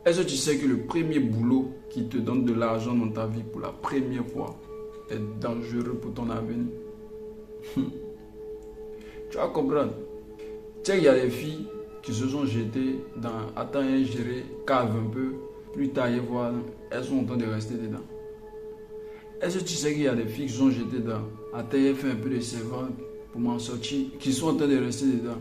Est-ce que tu sais que le premier boulot qui te donne de l'argent dans ta vie pour la première fois est dangereux pour ton avenir? Tu vas comprendre. Tu sais qu'il y a des filles qui se sont jetées dans attends un géré, cave un peu, plus tard et voir, elles sont en train de rester dedans. Est-ce que tu sais qu'il y a des filles qui se sont jetées dans attends fait un peu de servante pour m'en sortir, qui sont en train de rester dedans?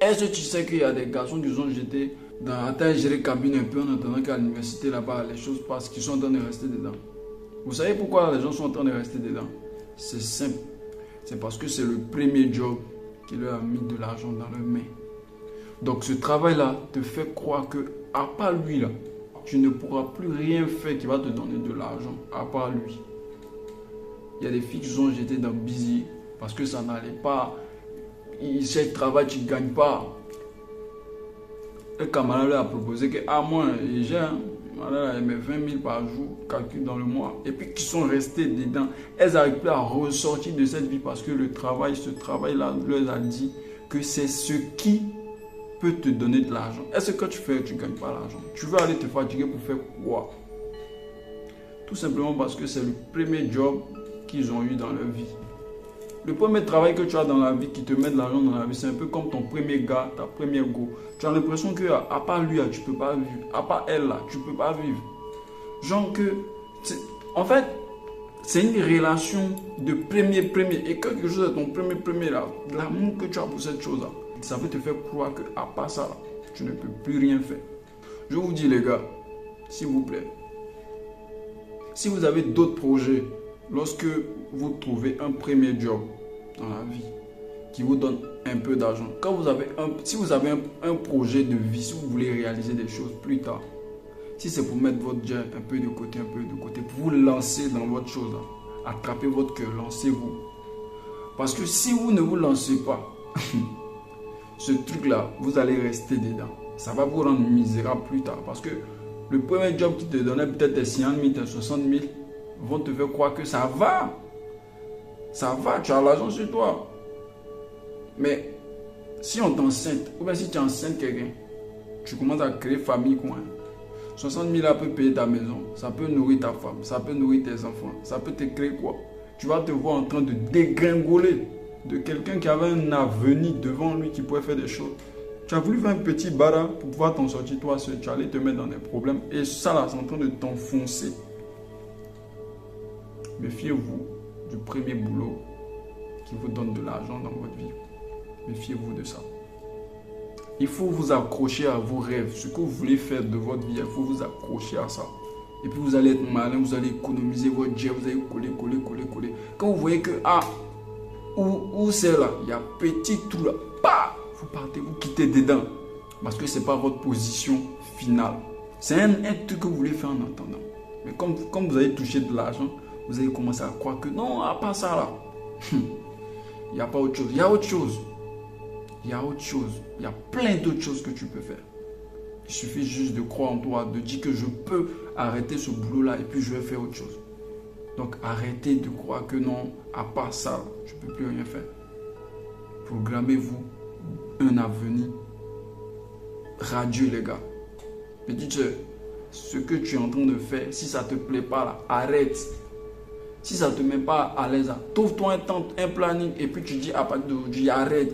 Est-ce que tu sais qu'il y a des garçons qui se sont jetés dans attends gérer cabine un peu en attendant qu'à l'université là-bas les choses passent, qui sont en train de rester dedans? Vous savez pourquoi les gens sont en train de rester dedans? C'est simple. C'est parce que c'est le premier job qui leur a mis de l'argent dans leurs mains. Donc ce travail-là te fait croire que, à part lui là, tu ne pourras plus rien faire qui va te donner de l'argent, à part lui. Il y a des filles qui sont jetées dans Busy parce que ça n'allait pas. Ce travail, tu ne gagnes pas. Le camarade lui a proposé que, moi, j'ai mes 20 000 par jour, calcul dans le mois, et puis qui sont restés dedans. Elles n'arrivent plus à ressortir de cette vie parce que ce travail-là leur a dit que c'est ce qui peut te donner de l'argent. Est-ce que tu fais, tu ne gagnes pas l'argent? Tu veux aller te fatiguer pour faire quoi? Tout simplement parce que c'est le premier job qu'ils ont eu dans leur vie. Le premier travail que tu as dans la vie qui te met de l'argent dans la vie, c'est un peu comme ton premier gars, ta première go. Tu as l'impression que à part lui, tu ne peux pas vivre. À part elle, là, tu ne peux pas vivre. Genre que... En fait, c'est une relation de premier. Et quelque chose de ton premier, là, l'amour que tu as pour cette chose-là, ça peut te faire croire que à part ça, là, tu ne peux plus rien faire. Je vous dis, les gars, s'il vous plaît, si vous avez d'autres projets, lorsque vous trouvez un premier job dans la vie qui vous donne un peu d'argent, si vous avez un projet de vie, si vous voulez réaliser des choses plus tard, si c'est pour mettre votre jet un peu de côté, pour vous lancer dans votre chose, attrapez votre cœur, lancez-vous. Parce que si vous ne vous lancez pas, ce truc-là, vous allez rester dedans. Ça va vous rendre misérable plus tard. Parce que le premier job qui te donnait peut-être des 50 000, des 60 000, vont te faire croire que ça va. Ça va, tu as l'argent sur toi. Mais si on t'enceinte, ou bien si tu enceinte quelqu'un, tu commences à créer famille quoi. 60 000 là peut payer ta maison, ça peut nourrir ta femme, ça peut nourrir tes enfants, ça peut te créer quoi? Tu vas te voir en train de dégringoler de quelqu'un qui avait un avenir devant lui qui pouvait faire des choses. Tu as voulu faire un petit bara pour pouvoir t'en sortir toi seul, tu allais te mettre dans des problèmes et ça là c'est en train de t'enfoncer. Méfiez-vous du premier boulot qui vous donne de l'argent dans votre vie. Méfiez-vous de ça. Il faut vous accrocher à vos rêves. Ce que vous voulez faire de votre vie, il faut vous accrocher à ça. Et puis vous allez être malin, vous allez économiser votre jet, vous allez coller. Quand vous voyez que, où c'est là, il y a petit tout là, vous partez, vous quittez dedans. Parce que ce n'est pas votre position finale. C'est un truc que vous voulez faire en attendant. Mais comme vous allez toucher de l'argent, vous allez commencer à croire que non, à part ça là, il n'y a pas autre chose. Il y a autre chose. Il y a plein d'autres choses que tu peux faire. Il suffit juste de croire en toi, de dire que je peux arrêter ce boulot là et puis je vais faire autre chose. Donc arrêtez de croire que non, à part ça, je ne peux plus rien faire. Programmez-vous un avenir radieux les gars. Mais dites ce que tu es en train de faire, si ça ne te plaît pas là, arrête. Si ça ne te met pas à l'aise, trouve-toi un planning et puis tu dis à partir d'aujourd'hui, arrête.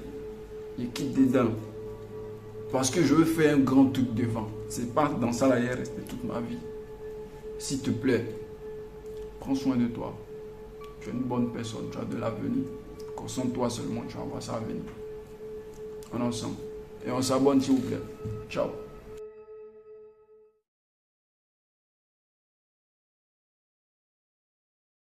Et quitte dedans. Parce que je veux faire un grand truc devant. C'est pas dans ça là, il est resté toute ma vie. S'il te plaît, prends soin de toi. Tu es une bonne personne, tu as de l'avenir. Concentre-toi seulement, tu vas voir ça venir. On est ensemble. Et on s'abonne s'il vous plaît. Ciao.